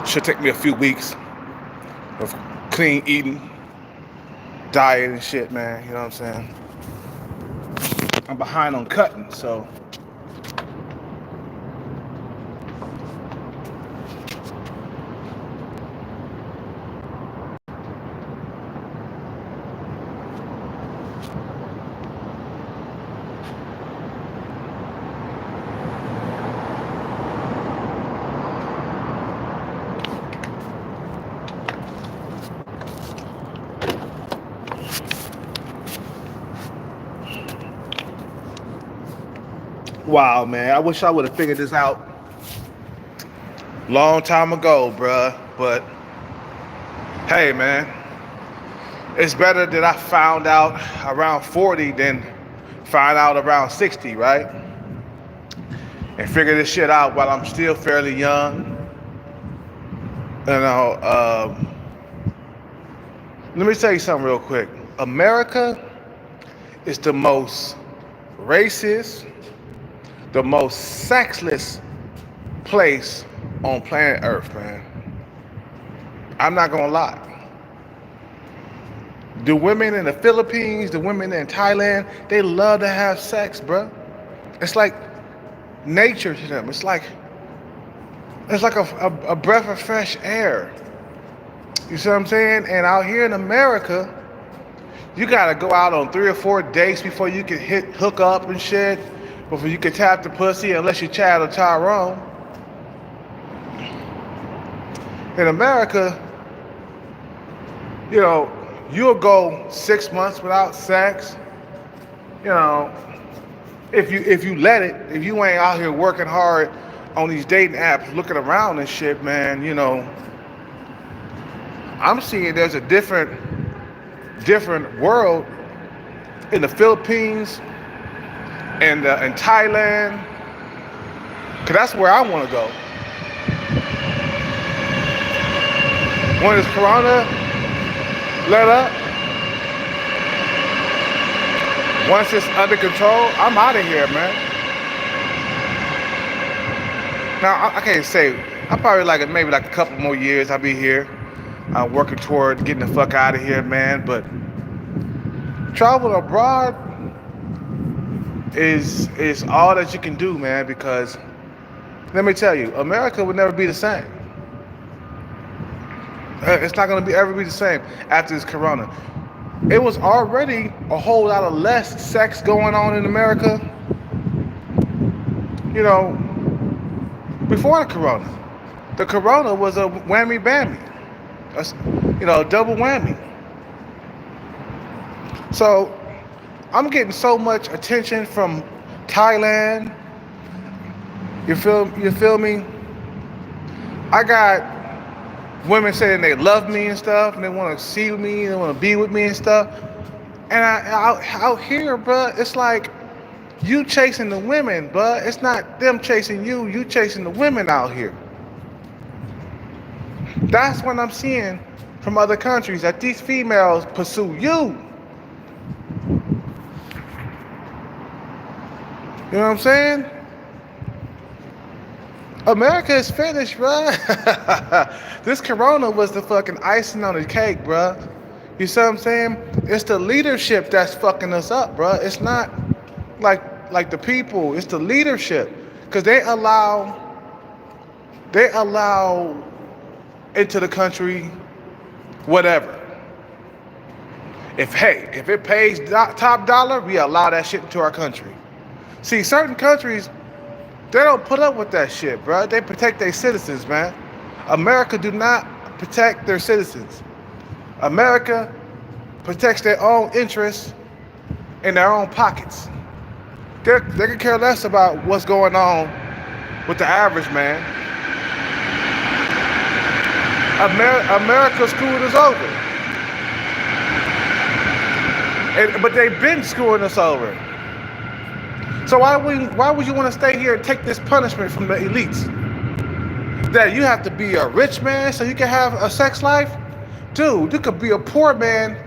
Should take me a few weeks of clean eating, diet and shit, man. You know what I'm saying? I'm behind on cutting, so wow, man. I wish I would have figured this out long time ago, bruh. But hey, man, it's better that I found out around 40 than find out around 60, right? And figure this shit out while I'm still fairly young. You know, let me tell you something real quick. America is the most racist, the most sexless place on planet Earth, man. I'm not gonna lie. The women in the Philippines, the women in Thailand, they love to have sex, bro. It's like nature to them. It's like a breath of fresh air. You see what I'm saying? And out here in America, you gotta go out on 3 or 4 dates before you can hook up and shit, before you can tap the pussy, unless you're Chad or Tyrone. In America, you know, you'll go 6 months without sex. You know, if you let it, if you ain't out here working hard on these dating apps, looking around and shit, man, you know, I'm seeing there's a different world in the Philippines and in Thailand, cause that's where I want to go. When this Corona let up, once it's under control, I'm out of here, man. Now I can't say. I probably maybe a couple more years I'll be here. I'm working toward getting the fuck out of here, man. But travel abroad is all that you can do, man. Because let me tell you, America would never be the same. It's not gonna ever be the same after this Corona. It was already a whole lot of less sex going on in America, you know, before the Corona. The Corona was a whammy bammy, a double whammy. So I'm getting so much attention from Thailand. You feel me? I got women saying they love me and stuff, and they want to see me, they want to be with me and stuff. And out here, bruh, it's like you chasing the women, bruh. It's not them chasing you. You chasing the women out here. That's what I'm seeing from other countries, that these females pursue you. You know what I'm saying? America is finished, bruh. This Corona was the fucking icing on the cake, bruh. You see what I'm saying? It's the leadership that's fucking us up, bruh. It's not like the people. It's the leadership, because they allow into the country whatever. If it pays top dollar, we allow that shit into our country. See, certain countries, they don't put up with that shit, bro. They protect their citizens, man. America do not protect their citizens. America protects their own interests in their own pockets. They can care less about what's going on with the average man. America screwed us over. But they've been screwing us over. So why would you want to stay here and take this punishment from the elites? That you have to be a rich man so you can have a sex life? Dude, you could be a poor man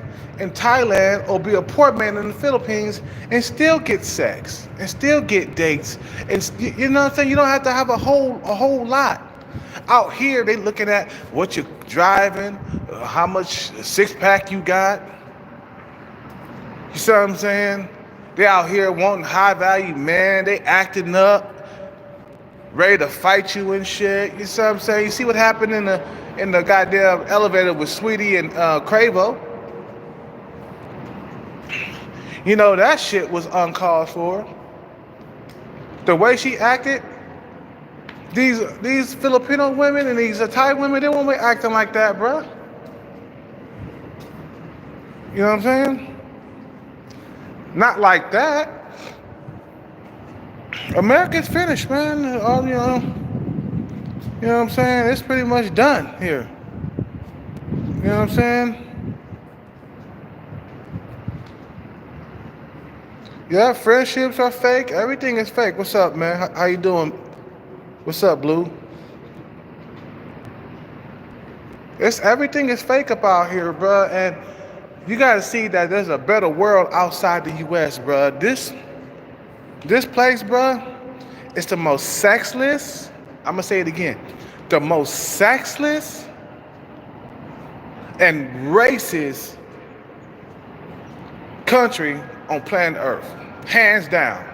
in Thailand or be a poor man in the Philippines and still get sex and still get dates. And you know what I'm saying? You don't have to have a whole lot. Out here, they looking at what you're driving, how much six-pack you got. You see what I'm saying? They out here wanting high value, man. They acting up, ready to fight you and shit. You see what I'm saying? You see what happened in the goddamn elevator with Sweetie and Cravo. You know, that shit was uncalled for. The way she acted, these Filipino women and these Thai women, they won't be acting like that, bruh. You know what I'm saying? Not like that. America's finished, man. All, you know what I'm saying? It's pretty much done here. You know what I'm saying? Yeah, friendships are fake. Everything is fake. What's up, man? How you doing? What's up, Blue? Everything is fake up out here, bruh. And you gotta see that there's a better world outside the U.S., bruh. This place, bruh, is the most sexless. I'm gonna say it again. The most sexless and racist country on planet Earth. Hands down.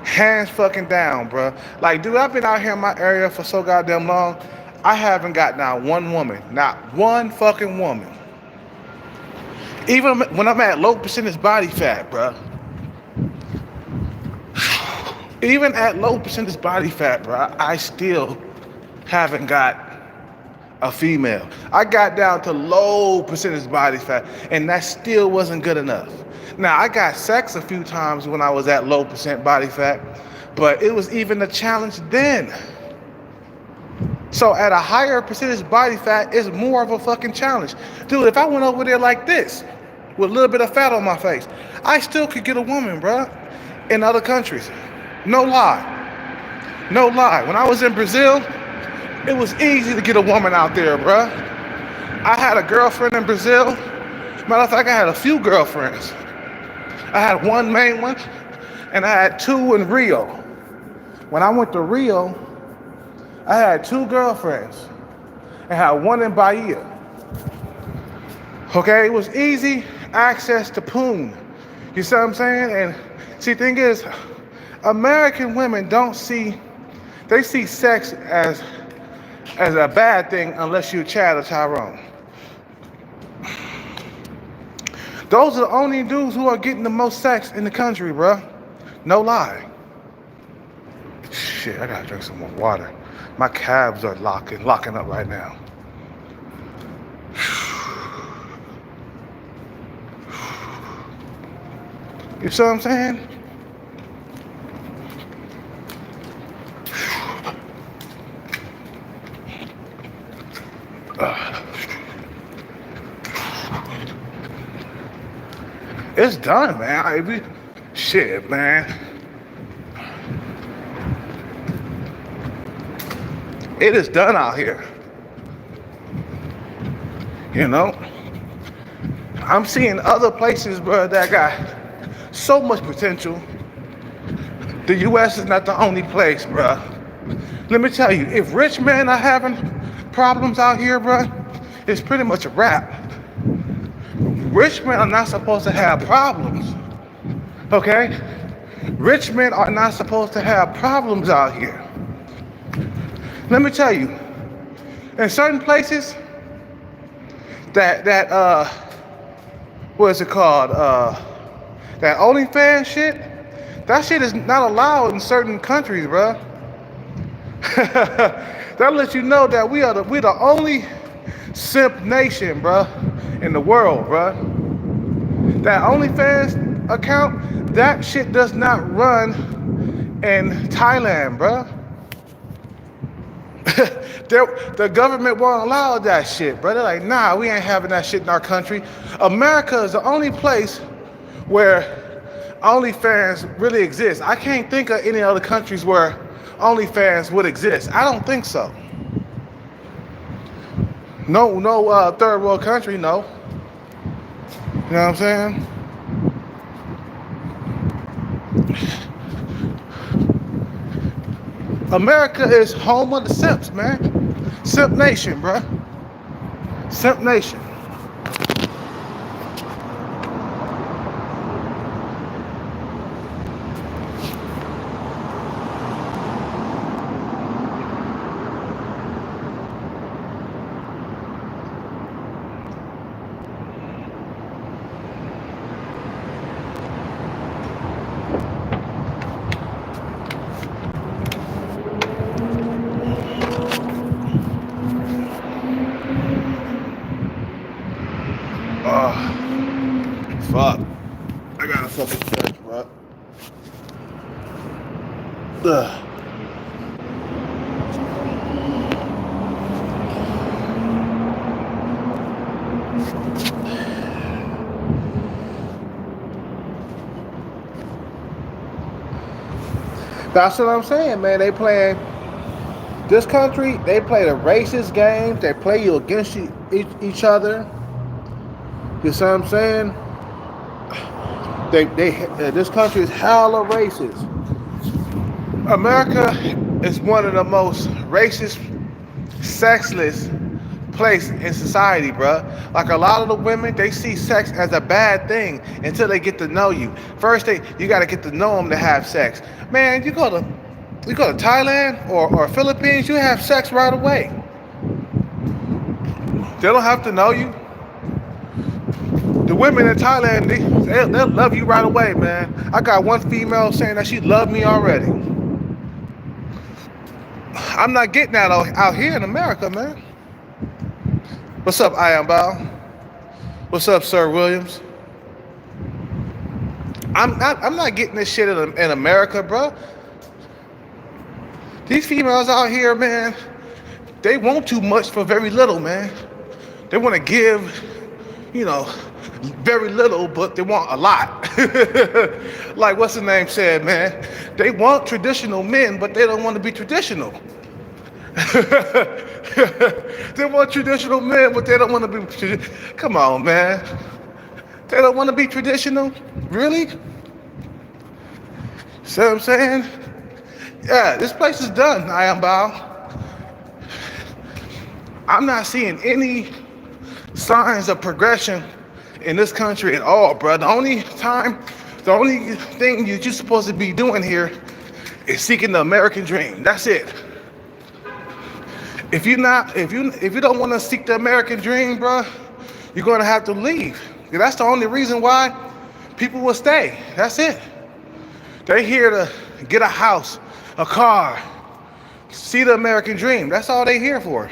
Hands fucking down, bruh. Like, dude, I've been out here in my area for so goddamn long. I haven't got not one woman. Not one fucking woman. Even when I'm at low percentage body fat, bruh. Even at low percentage body fat, bruh, I still haven't got a female. I got down to low percentage body fat, and that still wasn't good enough. Now, I got sex a few times when I was at low percent body fat, but it was even a challenge then. So at a higher percentage body fat, it's more of a fucking challenge. Dude, if I went over there like this, with a little bit of fat on my face, I still could get a woman, bruh, in other countries. No lie. No lie. When I was in Brazil, it was easy to get a woman out there, bruh. I had a girlfriend in Brazil. Matter of fact, I had a few girlfriends. I had one main one, and I had two in Rio. When I went to Rio, I had two girlfriends. I had one in Bahia. Okay, it was easy access to poon. You see what I'm saying? And see, thing is, American women they see sex as a bad thing unless you're Chad or Tyrone. Those are the only dudes who are getting the most sex in the country, bruh. No lie. Shit, I gotta drink some more water. My calves are locking up right now. You see what I'm saying? It's done, man. Shit, man. It is done out here. You know? I'm seeing other places, bro, that got so much potential. The U.S. is not the only place, bro. Let me tell you, if rich men are having problems out here, bro, it's pretty much a wrap. Rich men are not supposed to have problems, okay? Rich men are not supposed to have problems out here. Let me tell you, in certain places, what is it called? That OnlyFans shit, that shit is not allowed in certain countries, bro. That lets you know that we're the only simp nation, bro, in the world, bro. That OnlyFans account, that shit does not run in Thailand, bro. The government won't allow that shit, bro. They're like, nah, we ain't having that shit in our country. America is the only place where OnlyFans really exists. I can't think of any other countries where OnlyFans would exist. I don't think so. No third world country, no. You know what I'm saying? America is home of the simps, man. Simp nation, bruh. Simp nation. Fuck. I gotta fucking stretch, bro. Ugh. That's what I'm saying, man. They playing this country. They play the racist games. They play you against each other. You see what I'm saying? This country is hella racist. America is one of the most racist, sexless place in society, bruh. Like a lot of the women, they see sex as a bad thing until they get to know you. First, you got to get to know them to have sex. Man, you go to Thailand or Philippines, you have sex right away. They don't have to know you. The women in Thailand, they'll love you right away, man. I got one female saying that she loved me already. I'm not getting that out here in America, man. What's up, I Am Bow? What's up, Sir Williams? I'm not getting this shit in America, bro. These females out here, man, they want too much for very little, man. They want to give, very little, but they want a lot. Like what's the name said, man? They want traditional men, but they don't want to be traditional. They want traditional men, but they don't want to be. Come on, man. They don't want to be traditional? Really? See what I'm saying? Yeah, this place is done, I Am Bow. I'm not seeing any signs of progression in this country at all, bro. The only thing you're supposed to be doing here is seeking the American dream. That's it. If you don't want to seek the American dream, bro, you're gonna have to leave. That's the only reason why people will stay. That's it. They're here to get a house, a car, see the American dream. That's all they're here for.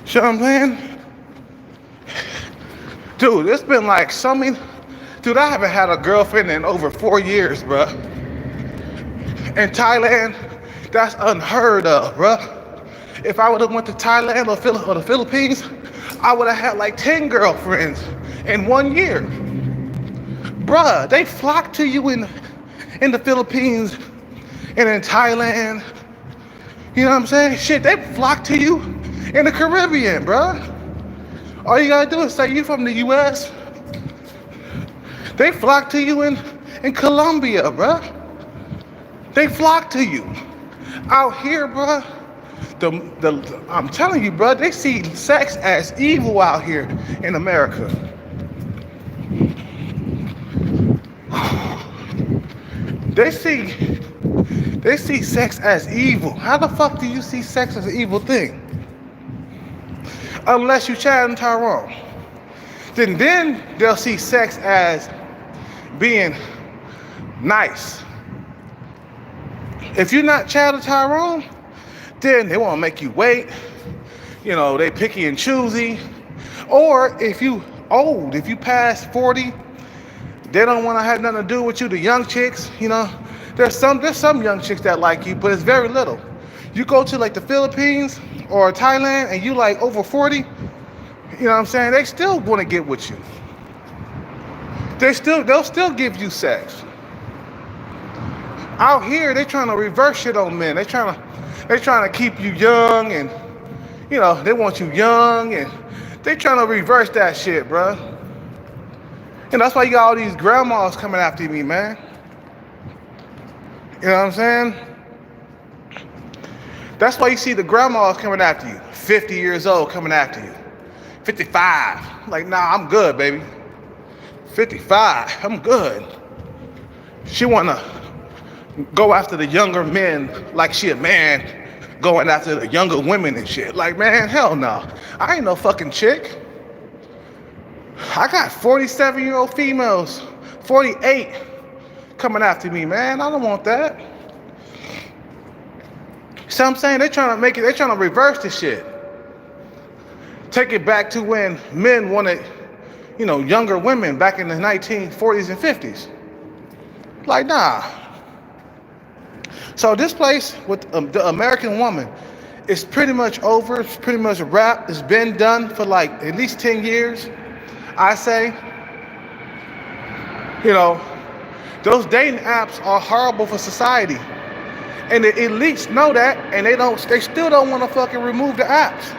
You know what I'm saying? Dude, it's been like dude, I haven't had a girlfriend in over 4 years, bro. In Thailand, that's unheard of, bro. If I would have went to Thailand or the Philippines, I would have had like 10 girlfriends in 1 year. Bruh, they flock to you in the Philippines and in Thailand. You know what I'm saying? Shit, they flock to you in the Caribbean, bruh. All you gotta do is say you from the US. They flock to you in Colombia, bruh. They flock to you. Out here, bruh, I'm telling you, bruh, they see sex as evil out here in America. They see sex as evil. How the fuck do you see sex as an evil thing? Unless you Chad and Tyrone. Then they'll see sex as being nice. If you're not Chad or Tyrone, then they want to make you wait. They picky and choosy. Or if you old, if you past 40, they don't want to have nothing to do with you. The young chicks, there's some young chicks that like you, but it's very little. You go to like the Philippines or Thailand and you like over 40, you know what I'm saying? They still want to get with you. They'll still give you sex. Out here, they trying to reverse shit on men. They trying to keep you young, and they want you young, and they trying to reverse that shit, bro. And that's why you got all these grandmas coming after me, man. You know what I'm saying? That's why you see the grandmas coming after you. 50 years old coming after you. 55. Like, nah, I'm good, baby. 55, I'm good. She wanna go after the younger men like she a man going after the younger women and shit. Like, man, hell no. I ain't no fucking chick. I got 47-year-old females, 48 coming after me, man. I don't want that. See what I'm saying? They're trying to reverse this shit. Take it back to when men wanted, younger women back in the 1940s and 50s. Like, nah. So this place with the American woman is pretty much over. It's pretty much a wrap. It's been done for like at least 10 years, I say. Those dating apps are horrible for society. And the elites know that, and they still don't want to fucking remove the apps.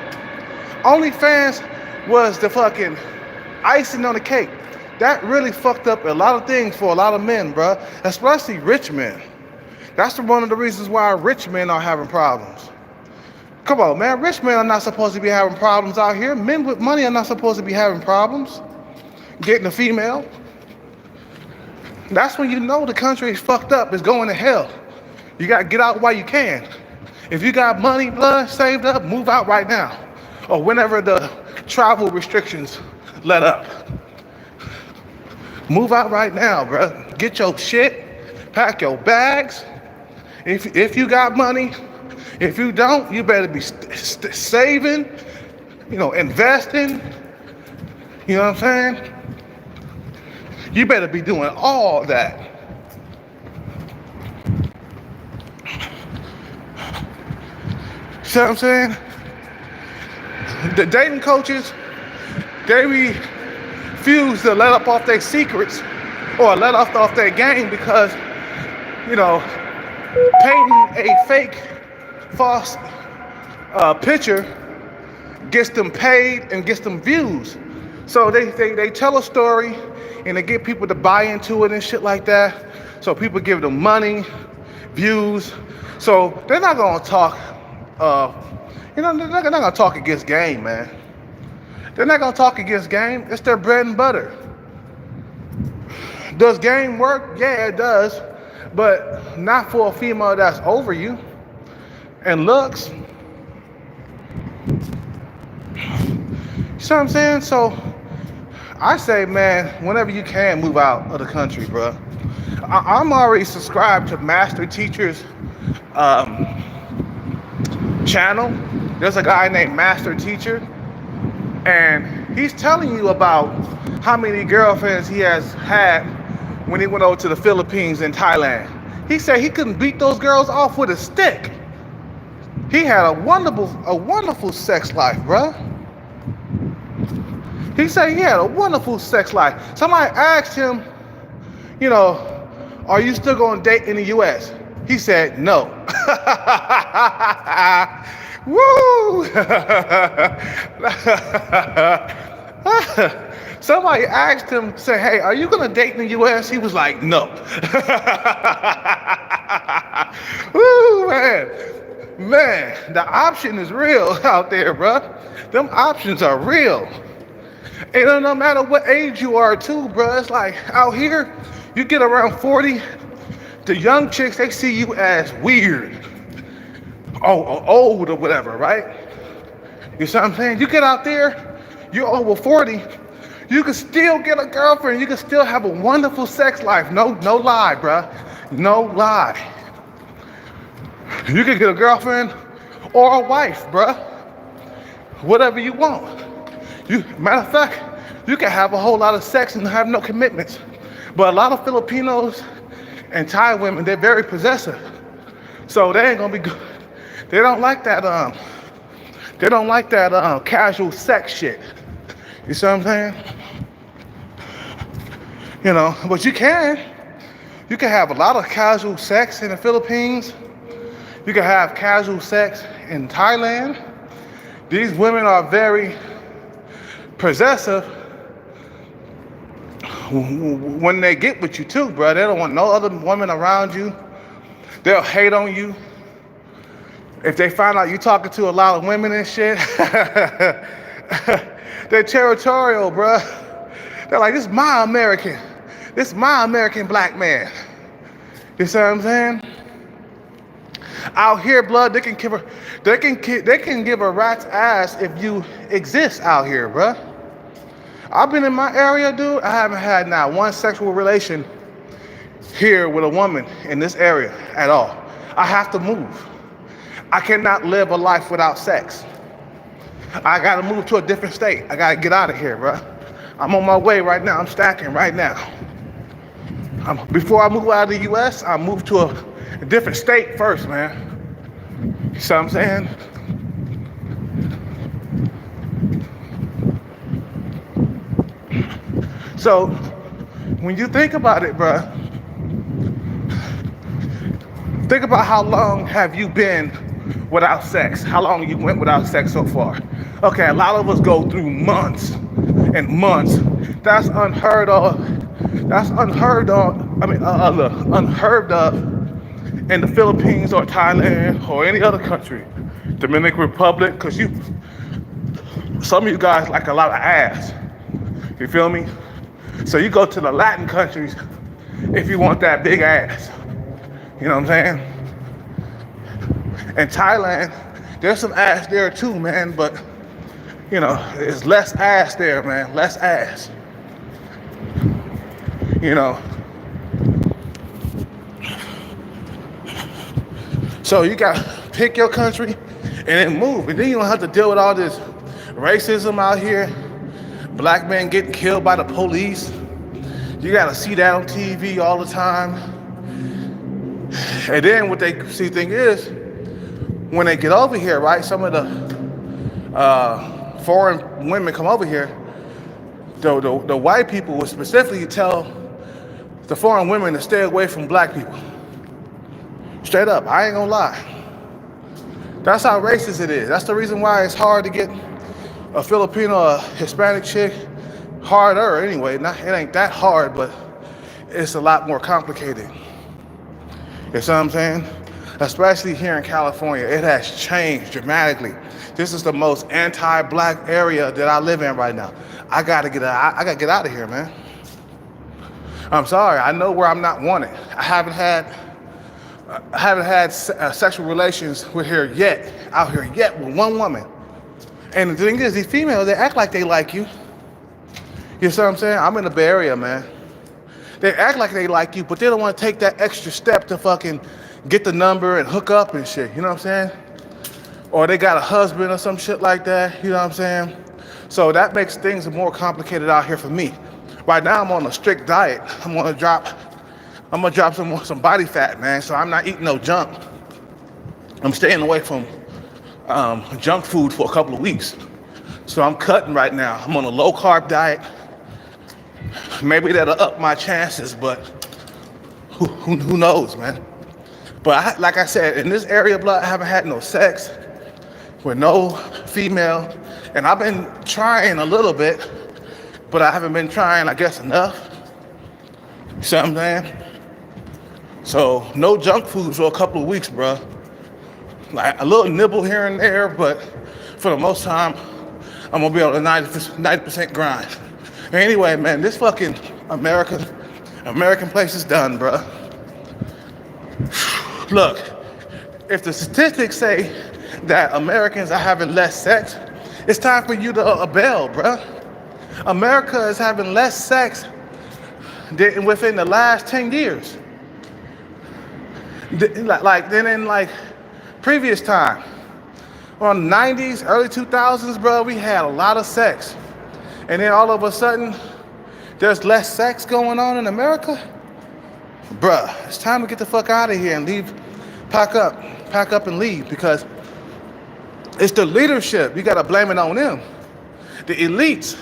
OnlyFans was the fucking icing on the cake. That really fucked up a lot of things for a lot of men, bruh. Especially rich men. That's one of the reasons why rich men are having problems. Come on, man. Rich men are not supposed to be having problems out here. Men with money are not supposed to be having problems getting a female. That's when you know the country is fucked up. It's going to hell. You got to get out while you can. If you got money, blood, saved up, move out right now. Or whenever the travel restrictions let up. Move out right now, bro. Get your shit. Pack your bags. If you got money. If you don't, you better be saving, investing. You know what I'm saying? You better be doing all that. See what I'm saying? The dating coaches, they refuse to let up off their secrets or let off their game because, painting a fake, false picture gets them paid and gets them views. So they tell a story and they get people to buy into it and shit like that. So people give them money, views. So they're not gonna talk. They're not gonna talk against game, man. They're not gonna talk against game. It's their bread and butter. Does game work? Yeah, it does, but not for a female that's over you and looks. You see what I'm saying? So I say, man, whenever you can, move out of the country, bro. I'm already subscribed to Master Teacher's channel. There's a guy named Master Teacher, and he's telling you about how many girlfriends he has had when he went over to the Philippines and Thailand. He said he couldn't beat those girls off with a stick. He had a wonderful sex life, bruh. He said he had a wonderful sex life. Somebody asked him, are you still going to date in the U.S.? He said no. Woo! Somebody asked him, say, hey, are you going to date in the U.S.? He was like, no. Woo, man. Man, the option is real out there, bruh. Them options are real. And no matter what age you are, too, bruh. It's like out here, you get around 40, the young chicks, they see you as weird. Or old or whatever, right? You see what I'm saying? You get out there, you're over 40, you can still get a girlfriend, you can still have a wonderful sex life. No lie, bruh. No lie. You can get a girlfriend or a wife, bruh. Whatever you want. Matter of fact, you can have a whole lot of sex and have no commitments. But a lot of Filipinos and Thai women, they're very possessive. So they ain't gonna be good. They don't like that casual sex shit. You see what I'm saying? But you can have a lot of casual sex in the Philippines. You can have casual sex in Thailand. These women are very possessive, when they get with you too, bro, they don't want no other women around you. They'll hate on you. If they find out you talking to a lot of women and shit, they're territorial, bro. They're like, this is my American. This is my American black man. You see what I'm saying? Out here, blood, they can give a rat's ass if you exist out here, bro. I've been in my area, dude. I haven't had not one sexual relation here with a woman in this area at all. I have to move. I cannot live a life without sex. I gotta move to a different state. I gotta get out of here, bro. I'm on my way right now. I'm stacking right now. Before I move out of the U.S., I move to a different state first, man. You see what I'm saying? So, when you think about it, bro, think about how long have you been without sex? How long you went without sex so far? Okay, a lot of us go through months and months. That's unheard of. That's unheard of. Unheard of in the Philippines or Thailand or any other country. Dominican Republic, because some of you guys like a lot of ass. You feel me? So you go to the Latin countries if you want that big ass. You know what I'm saying? In Thailand, there's some ass there too, man, but there's less ass there, man. Less ass. So you gotta pick your country and then move. And then you don't have to deal with all this racism out here. Black men getting killed by the police. You gotta see that on TV all the time. And then what they thing is, when they get over here, right, some of the foreign women come over here, the white people will specifically tell the foreign women to stay away from black people. Straight up, I ain't gonna lie. That's how racist it is. That's the reason why it's hard to get a Filipino or a Hispanic chick. Harder anyway. It ain't that hard, but it's a lot more complicated. You see what I'm saying? Especially here in California, it has changed dramatically. This is the most anti-black area that I live in right now. I gotta get out of here, man. I'm sorry. I know where I'm not wanted. I haven't had sexual relations out here yet with one woman. And the thing is, these females, they act like they like you. You see what I'm saying? I'm in the Bay Area, man. They act like they like you, but they don't want to take that extra step to fucking get the number and hook up and shit. You know what I'm saying? Or they got a husband or some shit like that. You know what I'm saying? So that makes things more complicated out here for me. Right now, I'm on a strict diet. I'm gonna drop some body fat, man. So I'm not eating no junk. I'm staying away from junk food for a couple of weeks. So I'm cutting right now. I'm on a low carb diet. Maybe that'll up my chances, but who knows, man? But like I said, in this area, blood, I haven't had no sex with no female, and I've been trying a little bit, but I haven't been trying, I guess, enough. You see what I'm saying? So no junk food for a couple of weeks, bro. Like a little nibble here and there, but for the most time, I'm gonna be on a 90% grind. Anyway, man, this fucking American place is done, bro. Look, if the statistics say that Americans are having less sex, it's time for you to bail, bro. America is having less sex within the last 10 years. Than in previous time. On the 90s, early 2000s, bro, we had a lot of sex. And then all of a sudden, there's less sex going on in America? Bruh, it's time to get the fuck out of here and leave. Pack up and leave, because it's the leadership. You gotta blame it on them. The elites,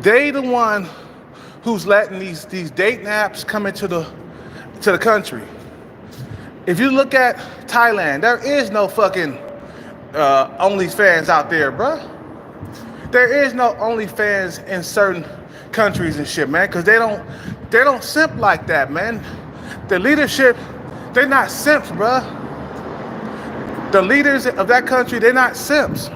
they the one who's letting these dating apps come into the country. If you look at Thailand, there is no fucking OnlyFans out there, bruh. There is no OnlyFans in certain countries and shit, man, because they don't simp like that, man. The leadership, they're not simps, bruh. The leaders of that country, they're not simps.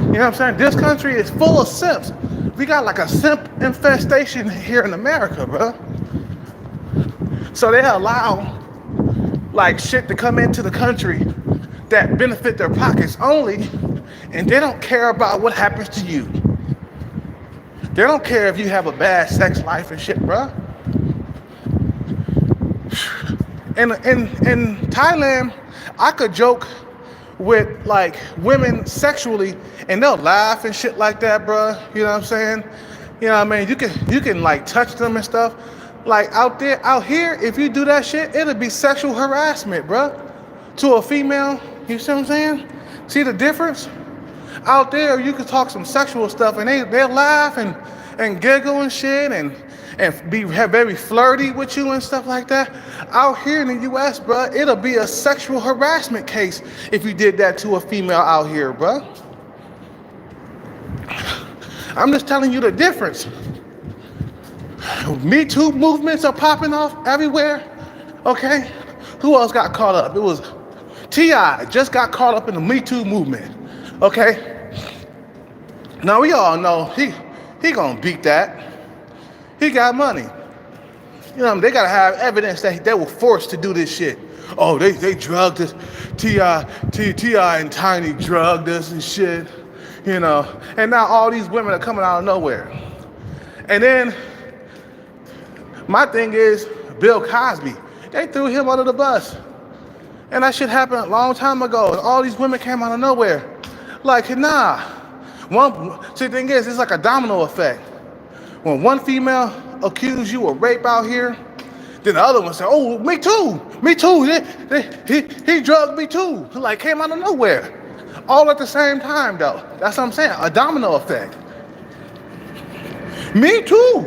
You know what I'm saying? This country is full of simps. We got like a simp infestation here in America, bro. So they allow like shit to come into the country that benefit their pockets only, and they don't care about what happens to you. They don't care if you have a bad sex life and shit, bro. In Thailand, I could joke with like women sexually and they'll laugh and shit like that, bro. You know what I'm saying? You know what I mean? You can like touch them and stuff. Like out here, if you do that shit, it'll be sexual harassment, bro. To a female, you see what I'm saying? See the difference? Out there, you can talk some sexual stuff and they'll laugh and giggle and shit and be very flirty with you and stuff like that. Out here in the U.S., bro, it'll be a sexual harassment case if you did that to a female out here, bro. I'm just telling you the difference. Me Too movements are popping off everywhere, okay? Who else got caught up? It was T.I. just got caught up in the Me Too movement, okay? Now we all know he gonna beat that. He got money. You know, they gotta have evidence that they were forced to do this shit. Oh, they drugged us. T.I. and Tiny drugged us and shit. You know, and now all these women are coming out of nowhere. And then my thing is Bill Cosby. They threw him under the bus. And that shit happened a long time ago. And all these women came out of nowhere. Like, nah. See, the thing is, it's like a domino effect. When one female accused you of rape out here, then the other one said, oh, me too. He drugged me too. Like, came out of nowhere. All at the same time, though. That's what I'm saying, a domino effect. Me too.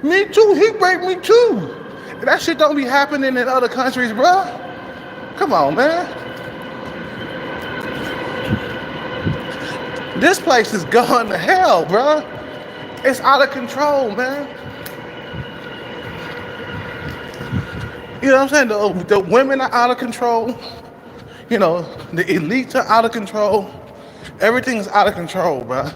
Me too, he raped me too. That shit don't be happening in other countries, bro. Come on, man. This place is going to hell, bro. It's out of control, man. You know what I'm saying? The women are out of control. You know, the elites are out of control. Everything's out of control, bro.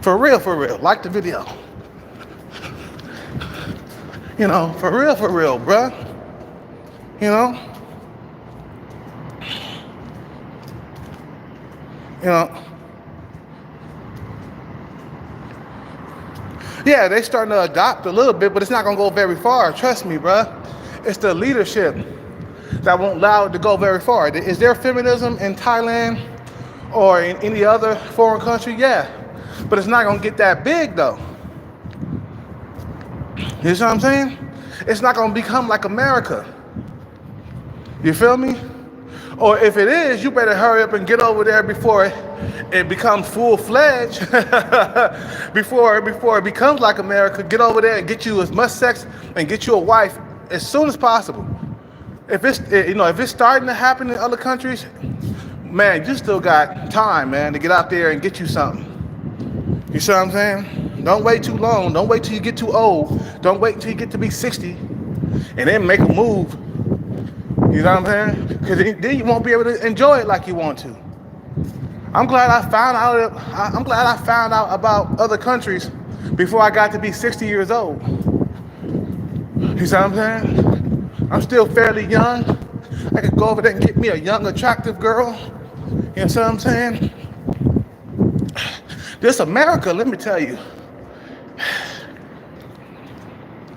For real, like the video. You know, for real, bro. You know? Yeah, they starting to adopt a little bit, but it's not gonna go very far. Trust me, bruh. It's the leadership that won't allow it to go very far. Is there feminism in Thailand or in any other foreign country? Yeah, but it's not gonna get that big though. You see what I'm saying? It's not gonna become like America. You feel me? Or if it is, you better hurry up and get over there before it becomes full-fledged. before it becomes like America, get over there and get you as much sex and get you a wife as soon as possible. If it's starting to happen in other countries, man, you still got time, man, to get out there and get you something. You see what I'm saying? Don't wait too long. Don't wait till you get too old. Don't wait until you get to be 60 and then make a move. You know what I'm saying? Because then you won't be able to enjoy it like you want to. I'm glad I found out about other countries before I got to be 60 years old. You see what I'm saying? I'm still fairly young. I could go over there and get me a young, attractive girl. You know what I'm saying? This America, let me tell you,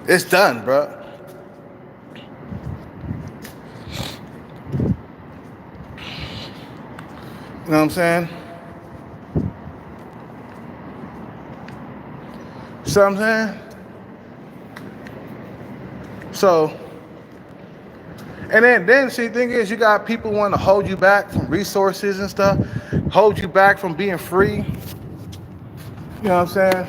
it's done, bro. You know what I'm saying? See what I'm saying? So, and then see, the thing is, you got people wanting to hold you back from resources and stuff, hold you back from being free. You know what I'm saying?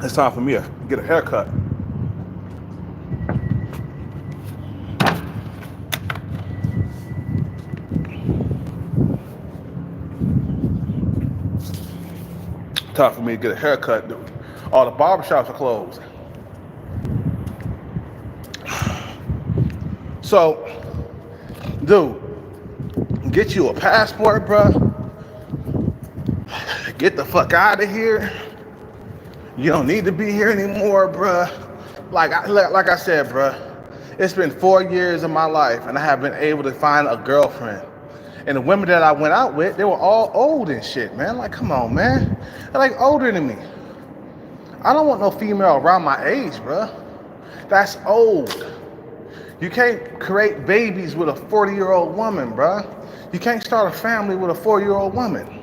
It's time for me to get a haircut. Time for me to get a haircut, dude. All the barbershops are closed. So, dude, get you a passport, bruh. Get the fuck out of here. You don't need to be here anymore, bruh. Like I said, bruh, it's been 4 years of my life, and I have been able to find a girlfriend. And the women that I went out with, they were all old and shit, man. Like, come on, man. They're like older than me. I don't want no female around my age, bruh. That's old. You can't create babies with a 40-year-old woman, bruh. You can't start a family with a 4-year-old woman.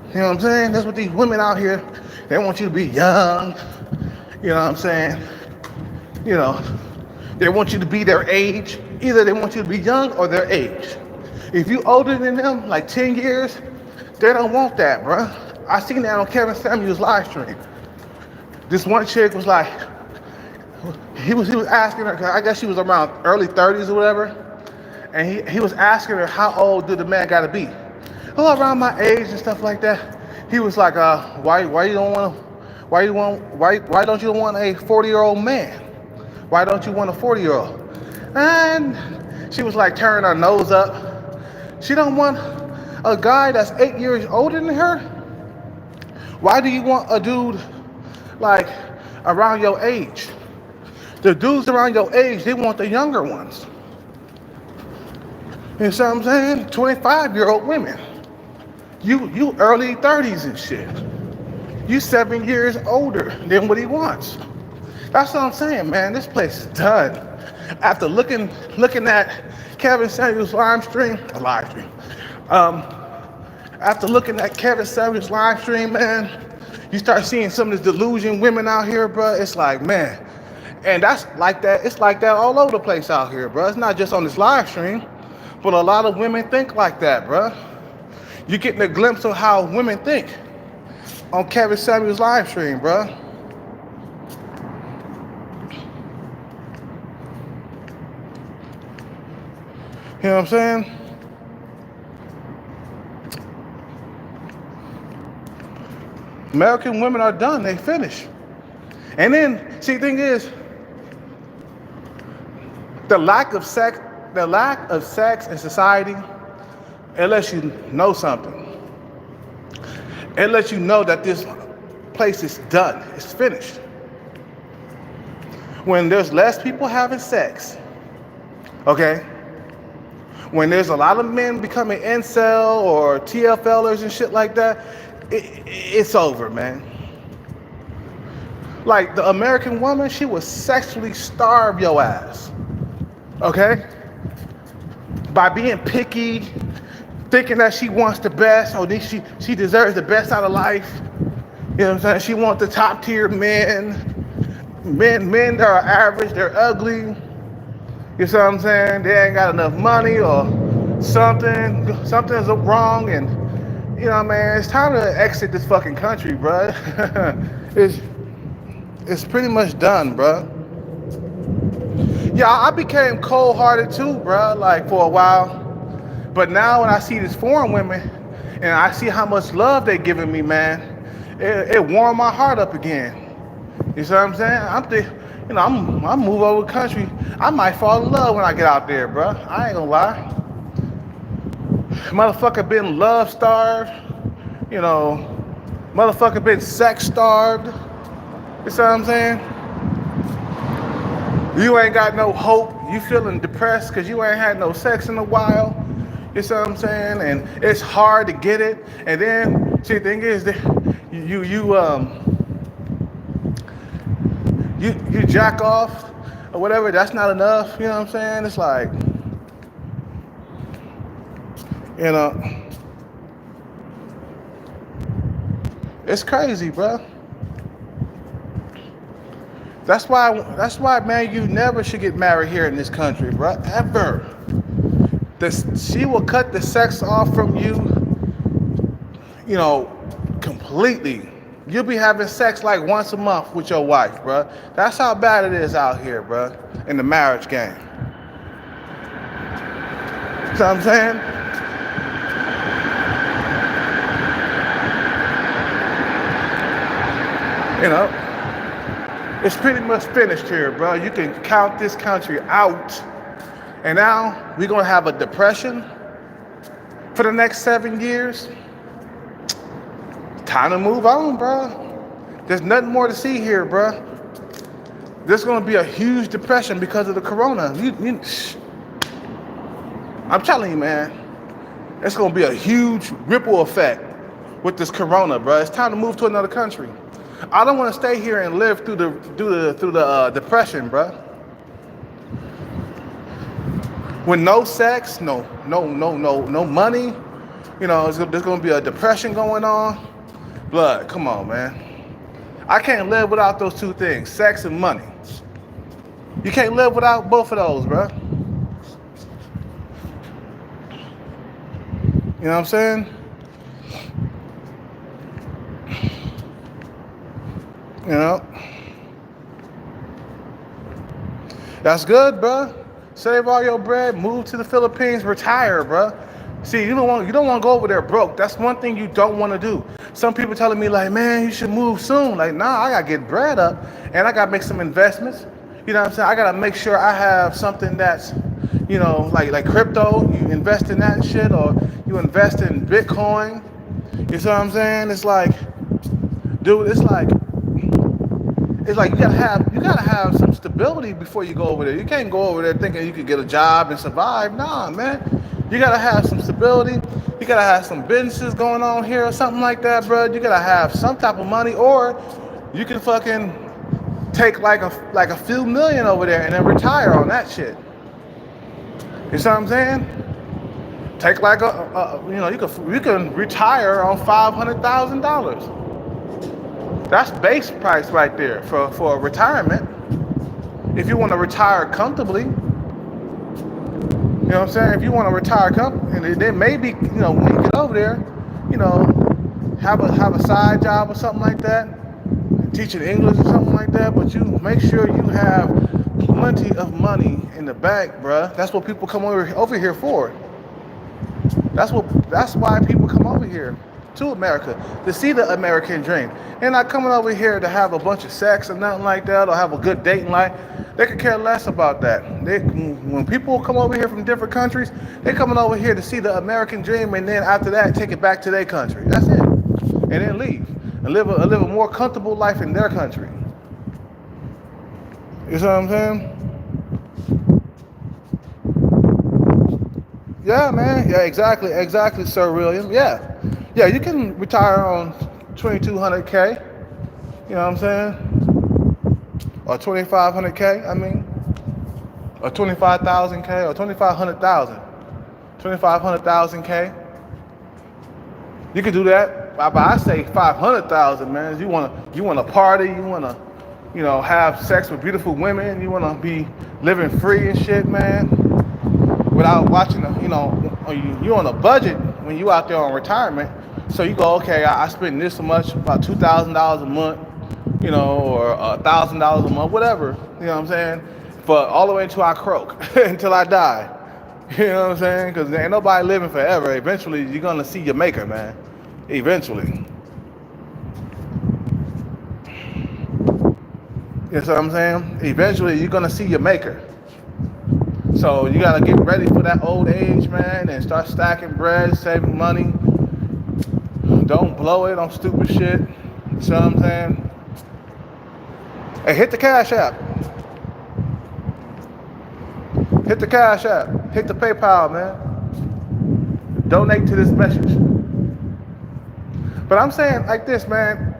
You know what I'm saying? That's what these women out here, they want you to be young. You know what I'm saying? You know, they want you to be their age. Either they want you to be young or their age. If you older than them, like 10 years, they don't want that, bruh. I seen that on Kevin Samuels' live stream. This one chick was like, he was asking her, 'cause I guess she was around early 30s or whatever, and he was asking her, how old do the man gotta be? Oh, around my age and stuff like that. He was like, why don't you want a 40-year-old man? Why don't you want a 40-year-old? And she was like turning her nose up. She don't want a guy that's 8 years older than her? Why do you want a dude like around your age? The dudes around your age, they want the younger ones. You know what I'm saying? 25-year-old women. You early 30s and shit. You 7 years older than what he wants. That's what I'm saying, man. This place is done. After looking at Kevin Samuels' live stream, after looking at Kevin Samuels' live stream, man, you start seeing some of these delusion women out here, bro. It's like, man, and that's like that. It's like that all over the place out here, bro. It's not just on this live stream, but a lot of women think like that, bro. You're getting a glimpse of how women think on Kevin Samuels' live stream, bro. You know what I'm saying? American women are done. They finish. And then, see, the thing is, the lack of sex in society, it lets you know something. It lets you know that this place is done. It's finished. When there's less people having sex, okay? When there's a lot of men becoming incel or TFLers and shit like that, it's over, man. Like the American woman, she will sexually starve your ass, okay? By being picky, thinking that she wants the best, or she deserves the best out of life. You know what I'm saying? She wants the top tier men that are average, they're ugly. You know what I'm saying? They ain't got enough money or something's wrong, and you know, man, it's time to exit this fucking country, bruh. It's pretty much done, bruh. Yeah, I became cold-hearted too, bruh, like for a while. But now when I see these foreign women and I see how much love they're giving me, man, it warmed my heart up again. You see what I'm saying? I'm move over the country. I might fall in love when I get out there, bruh. I ain't gonna lie. Motherfucker been love starved, you know, motherfucker been sex starved. You see what I'm saying? You ain't got no hope. You feeling depressed because you ain't had no sex in a while. You see what I'm saying? And it's hard to get it. And then, see, the thing is that you jack off or whatever. That's not enough. You know what I'm saying? It's like, you know, it's crazy, bro. That's why, man, you never should get married here in this country, bro, ever. She will cut the sex off from you, you know, completely. You'll be having sex like once a month with your wife, bro. That's how bad it is out here, bro, in the marriage game. You know what I'm saying? You know, it's pretty much finished here, bro. You can count this country out. And now we're going to have a depression for the next 7 years. Time to move on, bro. There's nothing more to see here, bro. There's going to be a huge depression because of the corona. I'm telling you, man, it's going to be a huge ripple effect with this corona, bro. It's time to move to another country. I don't want to stay here and live through the depression, bro. With no sex, no money, you know, there's going to be a depression going on. Blood, come on, man. I can't live without those two things, sex and money. You can't live without both of those, bro. You know what I'm saying? You know? That's good, bro. Save all your bread, move to the Philippines, retire, bro. See, you don't want to go over there broke. That's one thing you don't want to do. Some people telling me like, man, you should move soon. Like, nah, I gotta get bread up, and I gotta make some investments. You know what I'm saying? I gotta make sure I have something that's, you know, like crypto. You invest in that shit, or you invest in Bitcoin. You see what I'm saying? It's like, dude, it's like you gotta have some stability before you go over there. You can't go over there thinking you could get a job and survive. Nah, man. You gotta have some stability. You gotta have some businesses going on here or something like that, bro. You gotta have some type of money, or you can fucking take like a few million over there and then retire on that shit. You see what I'm saying? Take like you can retire on $500,000. That's base price right there for retirement. If you want to retire comfortably, you know what I'm saying? If you want to retire comfortably, and then maybe, you know, when you get over there, you know, have a side job or something like that, teaching English or something like that. But you make sure you have plenty of money in the bank, bruh. That's what people come over here for. That's why people come over here to America, to see the American dream. They're not coming over here to have a bunch of sex or nothing like that, or have a good dating life. They could care less about that. When people come over here from different countries, they're coming over here to see the American dream, and then after that, take it back to their country. That's it. And then leave and live a more comfortable life in their country. You see what I'm saying? Yeah, man. Yeah, exactly, Sir William. Yeah, you can retire on 2,200K. You know what I'm saying? Or 2,500K. I mean, or 25,000K, or 2,500,000. 2,500,000K. You can do that. But I say 500,000, man. You want to party. You want to, you know, have sex with beautiful women. You want to be living free and shit, man. Without watching, you know, you on a budget when you out there on retirement. So you go, okay, I spend this much, about $2,000 a month, you know, or $1,000 a month, whatever. You know what I'm saying? For all the way until I croak, until I die. You know what I'm saying? Because ain't nobody living forever. Eventually, you're gonna see your maker, man. Eventually. You know what I'm saying? Eventually, you're gonna see your maker. So you gotta get ready for that old age, man, and start stacking bread, saving money. Don't blow it on stupid shit. You see what I'm saying? Hey, hit the Cash.app. Hit the Cash.app. Hit the PayPal, man. Donate to this message. But I'm saying like this, man.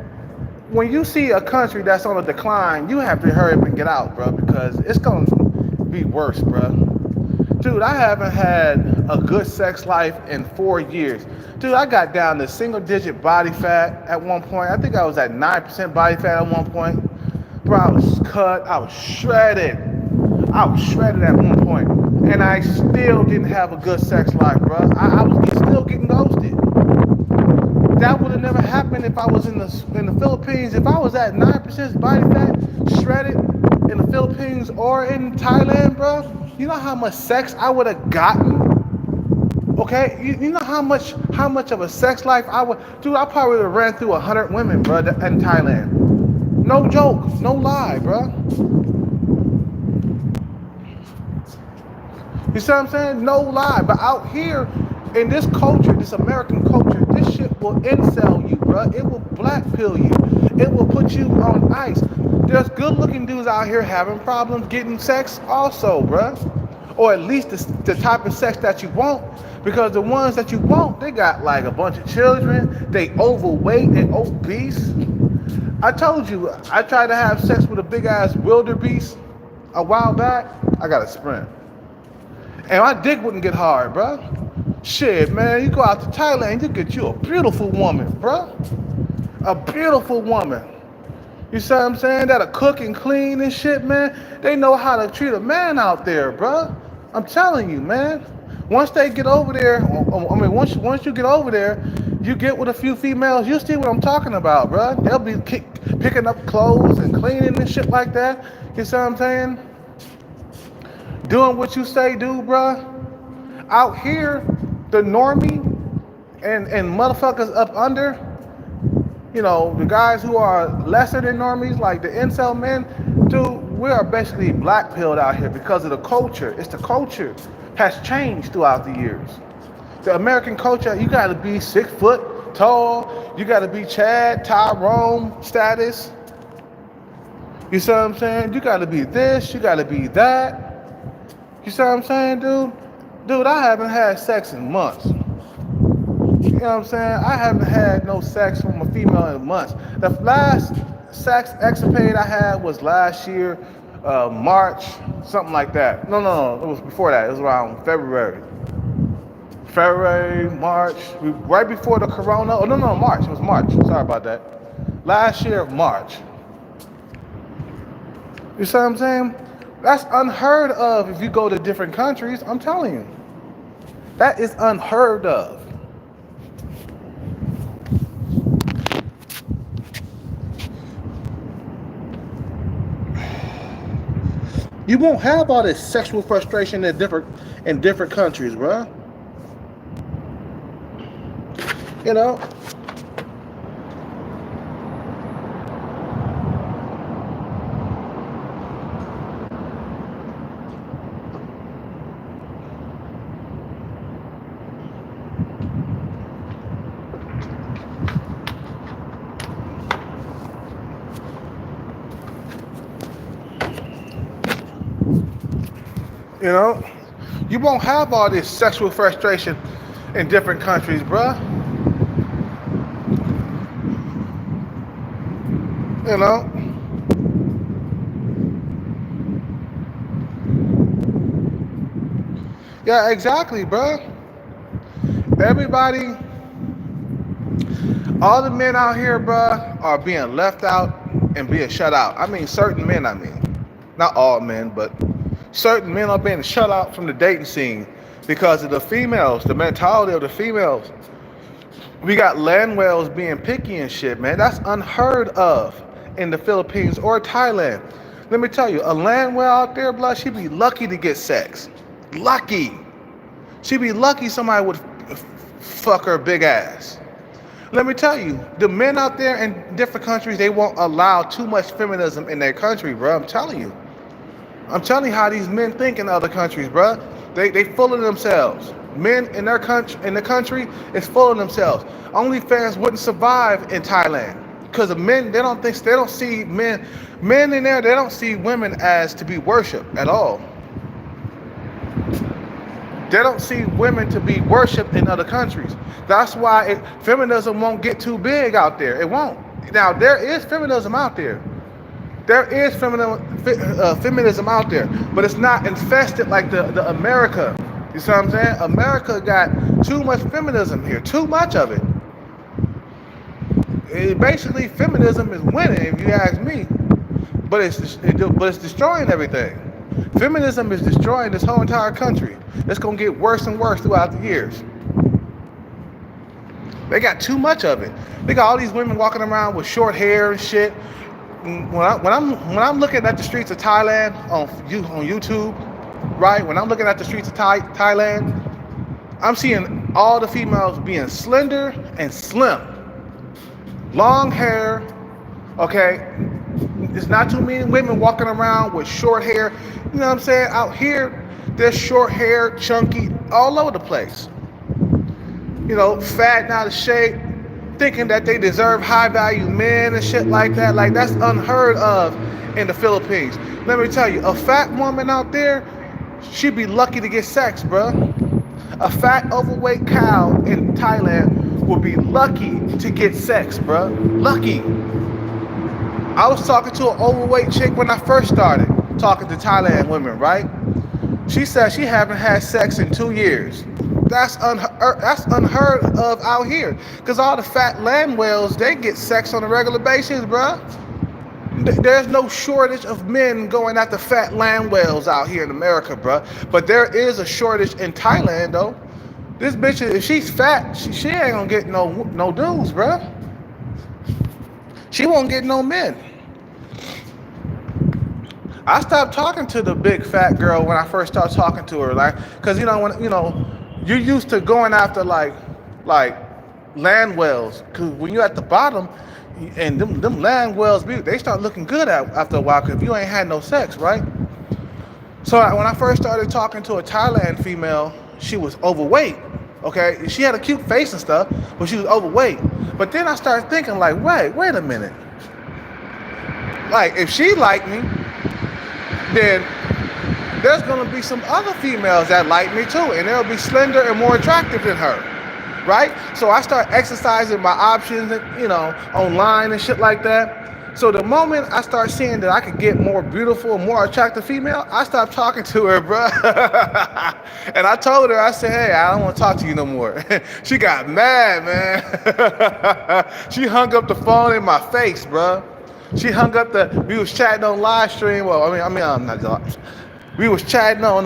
When you see a country that's on a decline, you have to hurry up and get out, bro, because it's gonna be worse, bro. Dude, I haven't had a good sex life in 4 years. Dude, I got down to single-digit body fat at one point. I think I was at 9% body fat at one point. Bro, I was cut. I was shredded. At one point. And I still didn't have a good sex life, bro. I was still getting ghosted. That would have never happened if I was in the Philippines. If I was at 9% body fat, shredded in the Philippines or in Thailand, bro. You know how much sex I would have gotten? Okay, you know how much of a sex life I would, dude. I probably would have ran through 100 women, bro, in Thailand. No joke, no lie, bro. You see what I'm saying? No lie. But out here, in this culture, this American culture, this shit will incel you, bro. It will black pill you. It will put you on ice. There's good looking dudes out here having problems getting sex also, bro. Or at least the type of sex that you want. Because the ones that you want, they got like a bunch of children. They overweight, they obese. I told you, I tried to have sex with a big ass wildebeest a while back. I got a sprint. And my dick wouldn't get hard, bro. Shit, man, you go out to Thailand, you get you a beautiful woman, bro. A beautiful woman. You see what I'm saying? That'll cook and clean and shit, man. They know how to treat a man out there, bro. I'm telling you, man. Once they get over there, I mean, once you get over there, you get with a few females, you see what I'm talking about, bro. They'll be picking up clothes and cleaning and shit like that. You see what I'm saying? Doing what you say do, bro. Out here, the normie and motherfuckers up under, you know, the guys who are lesser than normies, like the incel men, dude, we are basically black pilled out here because of the culture. It's the culture has changed throughout the years. The American culture, you gotta be 6 foot tall, you gotta be Chad, Tyrone status. You see what I'm saying? You gotta be this, you gotta be that. You see what I'm saying, dude? Dude, I haven't had sex in months. You know what I'm saying? I haven't had no sex from a female in months. The last sex escapade I had was last year, March, something like that. No, it was before that. It was around February, March, right before the corona. Oh, no, March. It was March. Sorry about that. Last year, March. You see what I'm saying? That's unheard of if you go to different countries. I'm telling you. That is unheard of. You won't have all this sexual frustration in different countries, bro. You know? You know, you won't have all this sexual frustration in different countries, bruh. You know? Yeah, exactly, bruh. Everybody, all the men out here, bruh, are being left out and being shut out. I mean, certain men, Not all men, but certain men are being shut out from the dating scene because of the females, the mentality of the females. We got land whales being picky and shit, man. That's unheard of in the Philippines or Thailand. Let me tell you, a land whale out there, blood, she'd be lucky to get sex. Lucky. She'd be lucky somebody would fuck her big ass. Let me tell you, the men out there in different countries, they won't allow too much feminism in their country, bro. I'm telling you. I'm telling you how these men think in other countries, bro. They full of themselves. Men in their country is full of themselves. OnlyFans wouldn't survive in Thailand because of men. They don't see men in there. They don't see women as to be worshipped at all. They don't see women to be worshipped in other countries. That's why feminism won't get too big out there. It won't. Now there is feminism out there. There is feminism out there, but it's not infested like the America. You see what I'm saying? America got too much feminism here, too much of it. Basically, feminism is winning, if you ask me, but it's destroying everything. Feminism is destroying this whole entire country. It's gonna get worse and worse throughout the years. They got too much of it. They got all these women walking around with short hair and shit. When I'm looking at the streets of Thailand on YouTube, right? When I'm looking at the streets of Thailand, I'm seeing all the females being slender and slim, long hair. Okay, there's not too many women walking around with short hair. You know what I'm saying? Out here, there's short hair, chunky, all over the place. You know, fat and out of shape, thinking that they deserve high value men and shit like that. Like, that's unheard of in the Philippines. Let me tell you, a fat woman out there, she'd be lucky to get sex, bruh. A fat, overweight cow in Thailand would be lucky to get sex, bruh. Lucky. I was talking to an overweight chick when I first started talking to Thailand women, right? She said she haven't had sex in 2 years. That's unheard of out here. Because all the fat land whales, they get sex on a regular basis, bruh. There's no shortage of men going after fat land whales out here in America, bruh. But there is a shortage in Thailand, though. This bitch, if she's fat, she ain't gonna get no dudes, bruh. She won't get no men. I stopped talking to the big fat girl when I first started talking to her, like, cause you're used to going after like land whales, cause when you're at the bottom, and them land whales, they start looking good after a while, cause if you ain't had no sex, right? So when I first started talking to a Thailand female, she was overweight. Okay, she had a cute face and stuff, but she was overweight. But then I started thinking, like, wait a minute. Like, if she liked me, then there's gonna be some other females that like me too, and they'll be slender and more attractive than her, right? So I start exercising my options, online and shit like that. So the moment I start seeing that I could get more beautiful, more attractive female, I stopped talking to her, bro. And I told her, I said, hey, I don't want to talk to you no more. She got mad, man. She hung up the phone in my face, bro. She hung up we was chatting on live stream. Well, we was chatting on,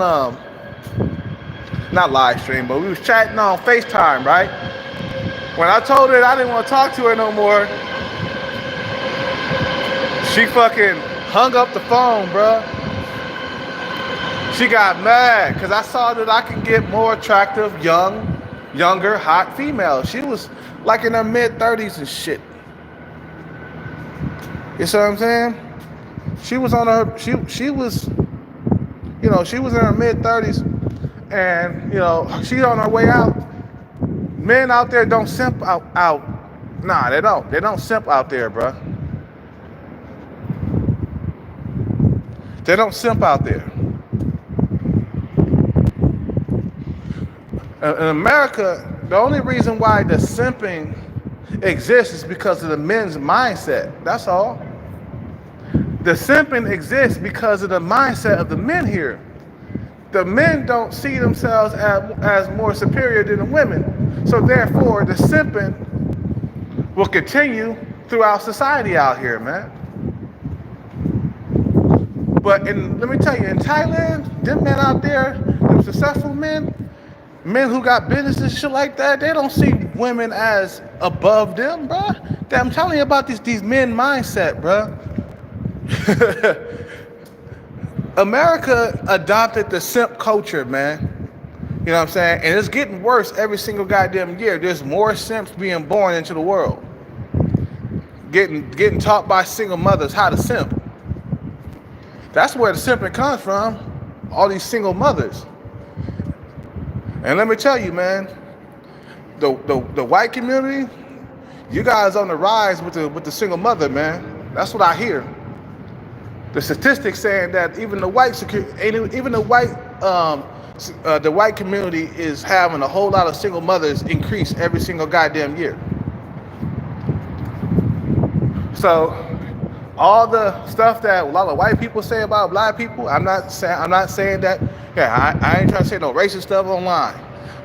not live stream, but we was chatting on FaceTime, right? When I told her I didn't want to talk to her no more, she fucking hung up the phone, bruh. She got mad because I saw that I can get more attractive, younger, hot females. She was like in her mid-30s and shit. You see what I'm saying? She was on her, she was in her mid-30s, and, she's on her way out. Men out there don't simp out. Nah, they don't. They don't simp out there, bruh. They don't simp out there. In America, the only reason why the simping exists is because of the men's mindset. That's all. The simping exists because of the mindset of the men here. The men don't see themselves as more superior than the women. So therefore, the simping will continue throughout society out here, man. But let me tell you, in Thailand, them men out there, them successful men who got business and shit like that, they don't see women as above them, bruh. I'm telling you about these men mindset, bruh. America adopted the simp culture, man. You know what I'm saying? And it's getting worse every single goddamn year. There's more simps being born into the world. Getting taught by single mothers how to simp. That's where the simping comes from. All these single mothers. And let me tell you, man, the white community, you guys on the rise with the single mother, man. That's what I hear. The statistics saying that even the white community is having a whole lot of single mothers increase every single goddamn year. So all the stuff that a lot of white people say about black people, I'm not saying that. Yeah, I ain't trying to say no racist stuff online,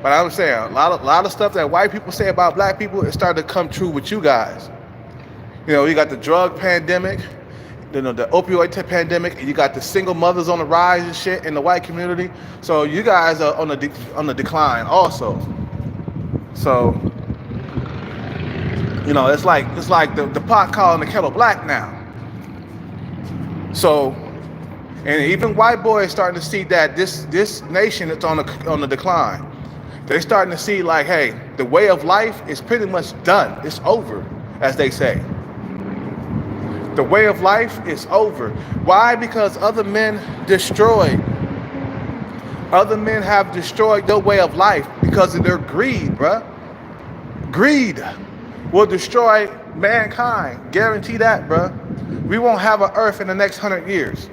but I'm saying a lot of stuff that white people say about black people is starting to come true with you guys. You got the drug pandemic, the opioid pandemic, and you got the single mothers on the rise and shit in the white community. So you guys are on the decline also. So You know, it's like the pot calling the kettle black now. So, and even white boys starting to see that this nation is on the decline. They're starting to see like, hey, the way of life is pretty much done. It's over, as they say. The way of life is over. Why? Because other men have destroyed their way of life because of their greed, bruh. Greed will destroy mankind. Guarantee that, bruh. We won't have an earth in the next 100 years.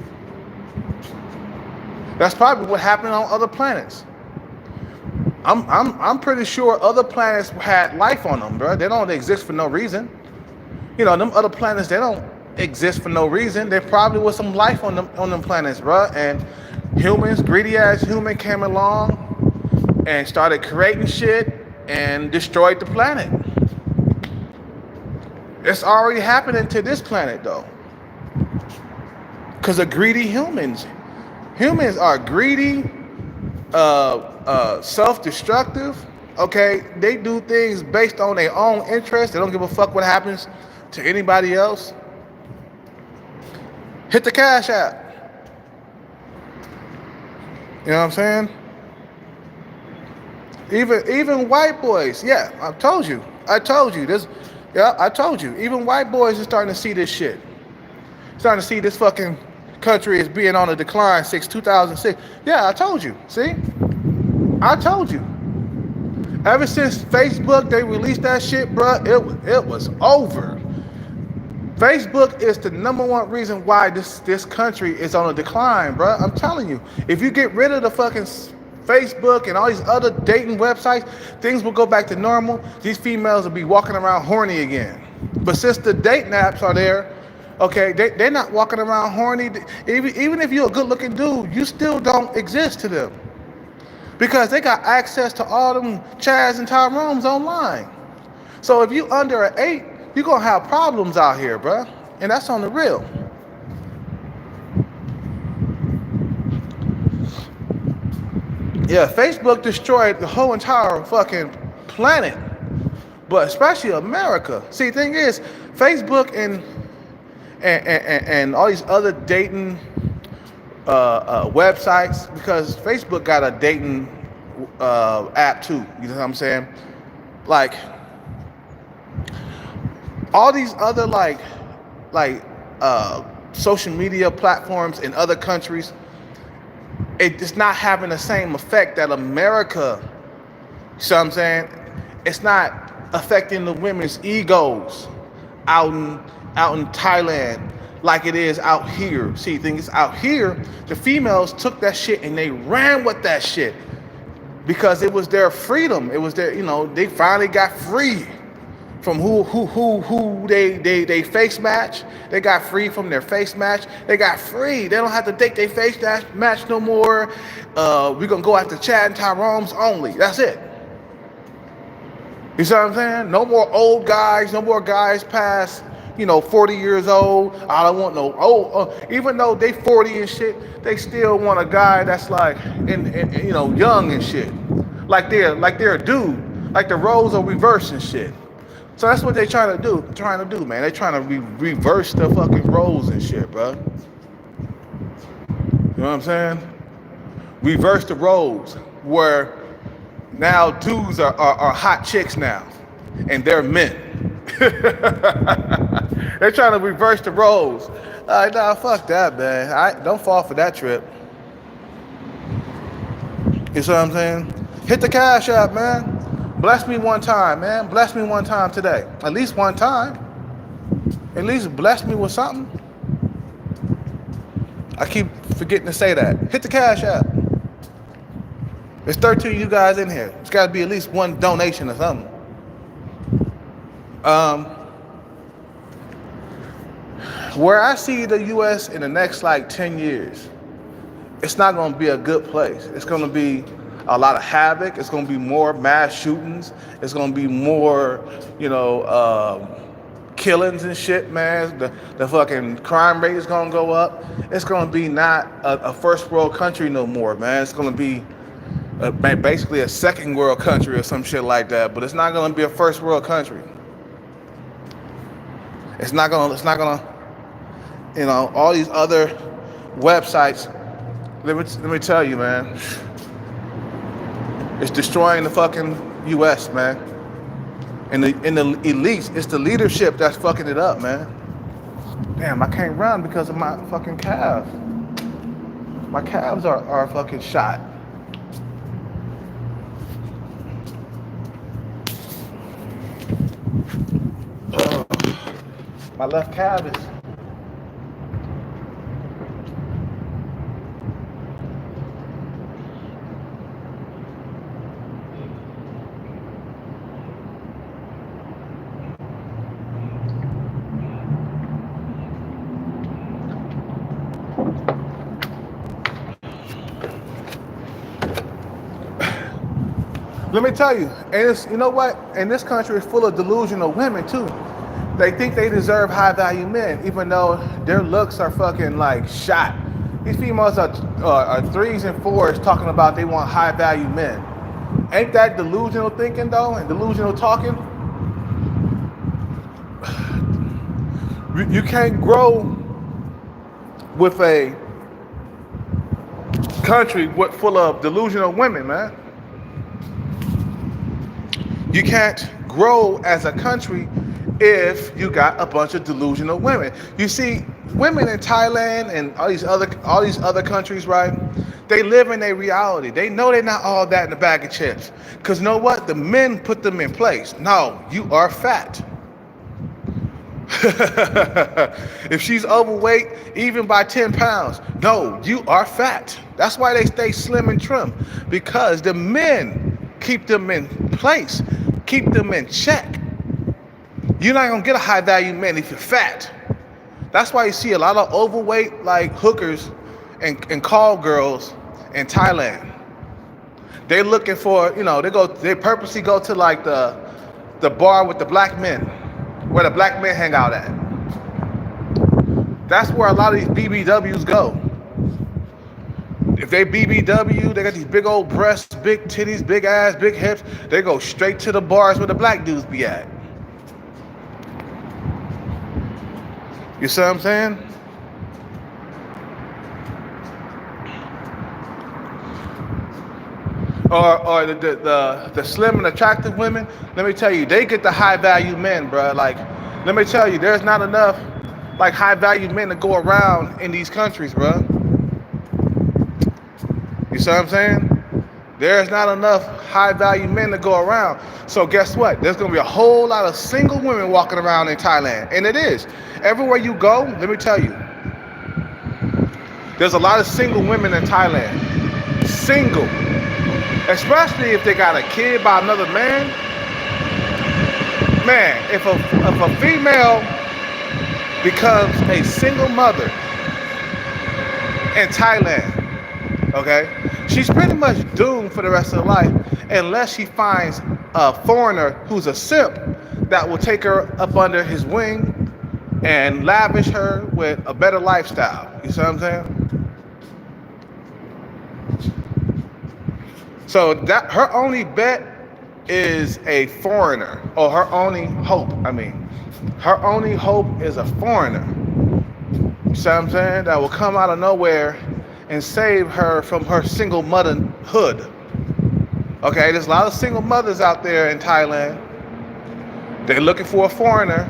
That's probably what happened on other planets. I'm pretty sure other planets had life on them, bruh. They don't exist for no reason. You know, them other planets, they don't exist for no reason. There probably was some life on them planets, bruh. And humans, greedy ass human, came along and started creating shit and destroyed the planet. It's already happening to this planet though, because of greedy humans. Humans are greedy, self-destructive. Okay, they do things based on their own interest. They don't give a fuck what happens to anybody else. Hit the Cash app. You know what I'm saying? Even white boys. Yeah, I told you this. Yeah, I told you. Even white boys are starting to see this shit. Starting to see this fucking country as being on a decline since 2006. Yeah, I told you. See? I told you. Ever since Facebook, they released that shit, bruh, it was over. Facebook is the #1 reason why this country is on a decline, bruh. I'm telling you. If you get rid of the fucking Facebook and all these other dating websites, things will go back to normal. These females will be walking around horny again. But since the dating apps are there, okay, they're not walking around horny. Even if you're a good-looking dude, you still don't exist to them. Because they got access to all them Chads and Tyrones online. So if you under an 8, you're going to have problems out here, bruh. And that's on the real. Yeah, Facebook destroyed the whole entire fucking planet. But especially America. See, the thing is, Facebook and all these other dating websites, because Facebook got a dating app too. You know what I'm saying? Like all these other like social media platforms in other countries, it's not having the same effect that America. You see what I'm saying? It's not affecting the women's egos out in Thailand like it is out here. See, things out here, the females took that shit and they ran with that shit because it was their freedom. It was their, you know, they finally got free from who they face match. They got free from their face match. They got free. They don't have to date their face match no more. We're gonna go after Chad and Tyrone's only. That's it. You see what I'm saying? No more old guys. No more guys past 40 years old. I don't want no old. Even though they 40 and shit, they still want a guy that's like young and shit. Like they're a dude. Like the roles are reversed and shit. So that's what they trying to do, man. They trying to reverse the fucking roles and shit, bro. You know what I'm saying? Reverse the roles where now dudes are hot chicks now, and they're men. They're trying to reverse the roles. Nah, fuck that, man. Don't fall for that trip. You see what I'm saying? Hit the Cash app, man. Bless me one time, man. Bless me one time today. At least one time. At least bless me with something. I keep forgetting to say that. Hit the Cash app. There's 13 of you guys in here. It's got to be at least one donation or something. Where I see the U.S. in the next 10 years, it's not going to be a good place. It's going to be a lot of havoc. It's going to be more mass shootings. It's going to be more, killings and shit, man. The fucking crime rate is going to go up. It's going to be not a first world country no more, man. It's going to be basically a second world country or some shit like that. But it's not going to be a first world country. It's not gonna. All these other websites. Let me tell you, man. It's destroying the fucking U.S., man. And the elites, it's the leadership that's fucking it up, man. Damn, I can't run because of my fucking calves. My calves are fucking shot. My left calf is. Let me tell you, and it's, you know what? And this country is full of delusional women too. They think they deserve high value men, even though their looks are fucking like shot. These females are threes and fours talking about they want high value men. Ain't that delusional thinking though, and delusional talking? You can't grow with a country full of delusional women, man. You can't grow as a country if you got a bunch of delusional women. You see, women in Thailand and all these other countries, right? They live in a reality. They know they're not all that in a bag of chips. Because you know what? The men put them in place. No, you are fat. If she's overweight, even by 10 pounds, no, you are fat. That's why they stay slim and trim. Because the men keep them in place, keep them in check. You're not gonna get a high value man if you're fat. That's why you see a lot of overweight like hookers and call girls in Thailand. They're looking for, they purposely go to like the bar with the black men, where the black men hang out at. That's where a lot of these BBWs go. If they BBW, they got these big old breasts, big titties, big ass, big hips. They go straight to the bars where the black dudes be at. You see what I'm saying? Or the slim and attractive women, let me tell you, they get the high value men, bro. Like, let me tell you, there's not enough like high value men to go around in these countries, bro. You see what I'm saying? There's not enough high value men to go around. So guess what? There's gonna be a whole lot of single women walking around in Thailand. And it is. Everywhere you go, let me tell you, there's a lot of single women in Thailand. Single. Especially if they got a kid by another man. Man, if a female becomes a single mother in Thailand, okay, she's pretty much doomed for the rest of her life unless she finds a foreigner who's a simp that will take her up under his wing and lavish her with a better lifestyle. You see what I'm saying? So that her only bet is a foreigner, or her only hope. Her only hope is a foreigner. You see what I'm saying? That will come out of nowhere and save her from her single motherhood. Okay, there's a lot of single mothers out there in Thailand. They're looking for a foreigner.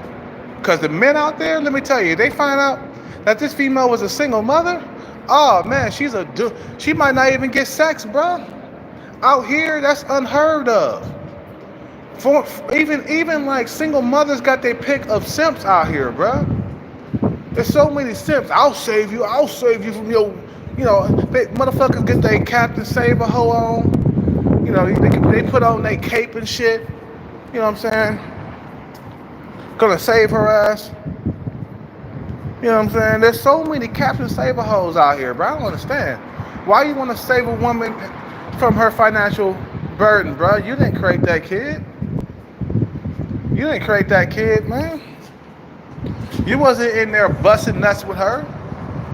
Because the men out there, let me tell you, they find out that this female was a single mother. Oh man, she might not even get sex, bro. Out here, that's unheard of. Even like single mothers got their pick of simps out here, bro. There's so many simps. I'll save you from your, motherfuckers get their Captain Save a hoe on. They put on their cape and shit. You know what I'm saying? Gonna save her ass. You know what I'm saying? There's so many Captain Save a hoes out here, bro. I don't understand. Why you want to save a woman from her financial burden, bro? You didn't create that kid. You didn't create that kid, man. You wasn't in there busting nuts with her.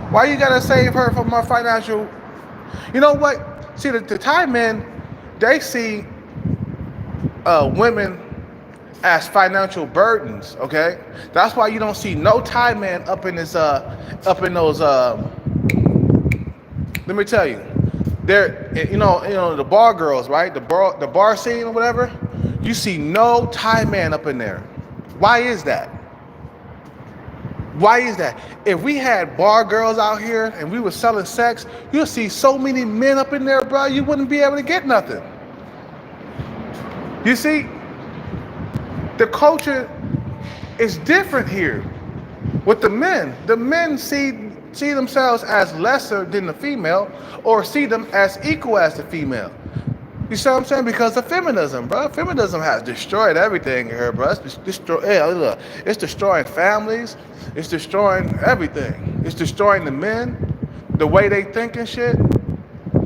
Why you gotta save her from her financial? You know what? See, the Thai men, they see women as financial burdens. Okay, that's why you don't see no Thai man up in this up in those. Let me tell you, there, the bar girls, right? The bar scene or whatever. You see no Thai man up in there. Why is that? Why is that? If we had bar girls out here and we were selling sex, you'll see so many men up in there, bro. You wouldn't be able to get nothing. You see, the culture is different here with the men. The men see themselves as lesser than the female, or see them as equal as the female. You see what I'm saying? Because of feminism, bro. Feminism has destroyed everything here, bro. It's destroying families. It's destroying everything. It's destroying the men, the way they think and shit.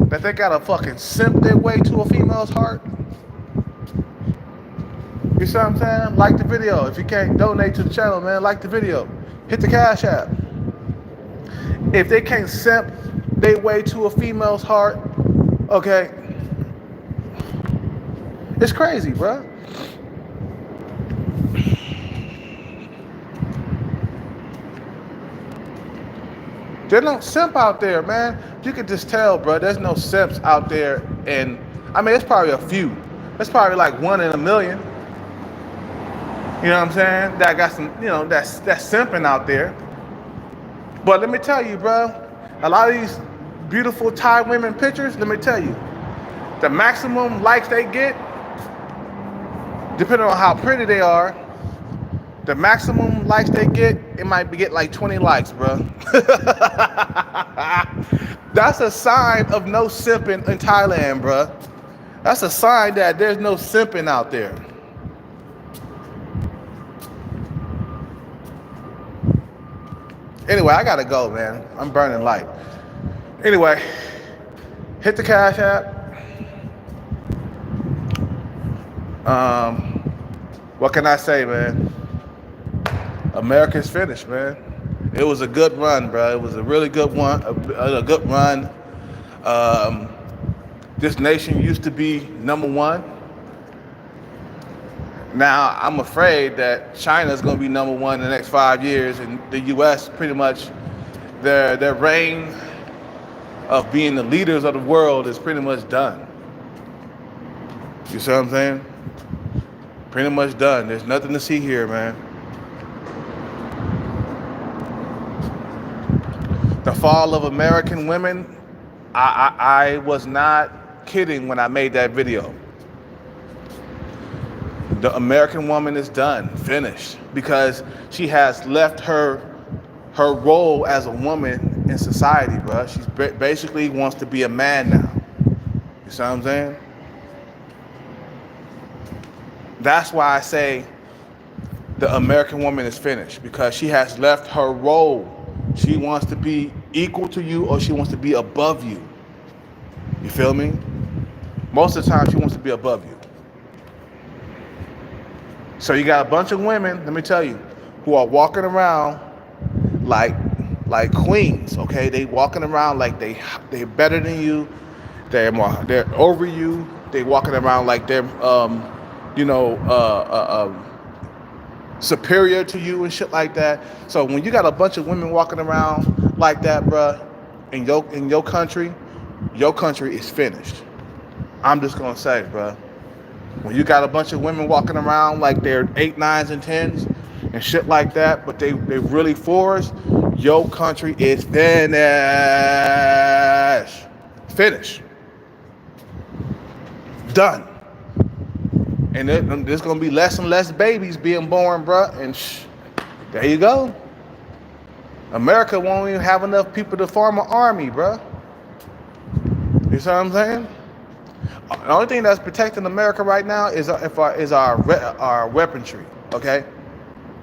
That they gotta fucking simp their way to a female's heart. You see what I'm saying? Like the video. If you can't donate to the channel, man, like the video. Hit the Cash App. If they can't simp their way to a female's heart, okay, it's crazy, bro. There's no simp out there, man. You can just tell, bro. There's no simps out there, and I mean, it's probably a few. It's probably like 1 in a million. You know what I'm saying? That got some, that's simping out there. But let me tell you, bro, a lot of these beautiful Thai women pictures, let me tell you, the maximum likes they get, depending on how pretty they are, the maximum likes they get, it might get like 20 likes, bro. That's a sign of no simping in Thailand, bro. That's a sign that there's no simping out there. Anyway, I gotta go, man. I'm burning light. Anyway, hit the Cash App. What can I say, man? America's finished, man. It was a good run, bro. It was a really good one. A good run. This nation used to be #1. Now, I'm afraid that China's going to be #1 in the next 5 years, and the U.S. pretty much, their reign of being the leaders of the world is pretty much done. You see what I'm saying? Pretty much done. There's nothing to see here, man. The fall of American women, I was not kidding when I made that video. The American woman is done, finished, because she has left her role as a woman in society, bro. She basically wants to be a man now. You see what I'm saying? That's why I say the American woman is finished, because she has left her role. She wants to be equal to you, or she wants to be above you. You feel me? Most of the time, she wants to be above you. So you got a bunch of women, let me tell you, who are walking around like queens, okay? They walking around like they're better than you. They're over you. They walking around like they're superior to you and shit like that. So when you got a bunch of women walking around like that, bruh, in your country is finished. I'm just gonna say, bruh. When you got a bunch of women walking around like they're 8, 9s, and 10s and shit like that, but they really 4s, your country is finished. Finished. Done. And there's gonna be less and less babies being born, bruh, and there you go. America won't even have enough people to form an army, bruh. You see what I'm saying? The only thing that's protecting America right now is our weaponry, okay?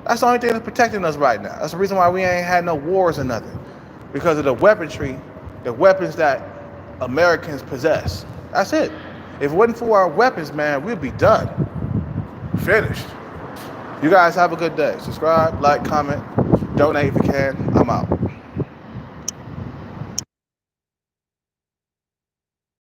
That's the only thing that's protecting us right now. That's the reason why we ain't had no wars or nothing. Because of the weaponry, the weapons that Americans possess. That's it. If it wasn't for our weapons, man, we'd be done. Finished. You guys have a good day. Subscribe, like, comment, donate if you can. I'm out.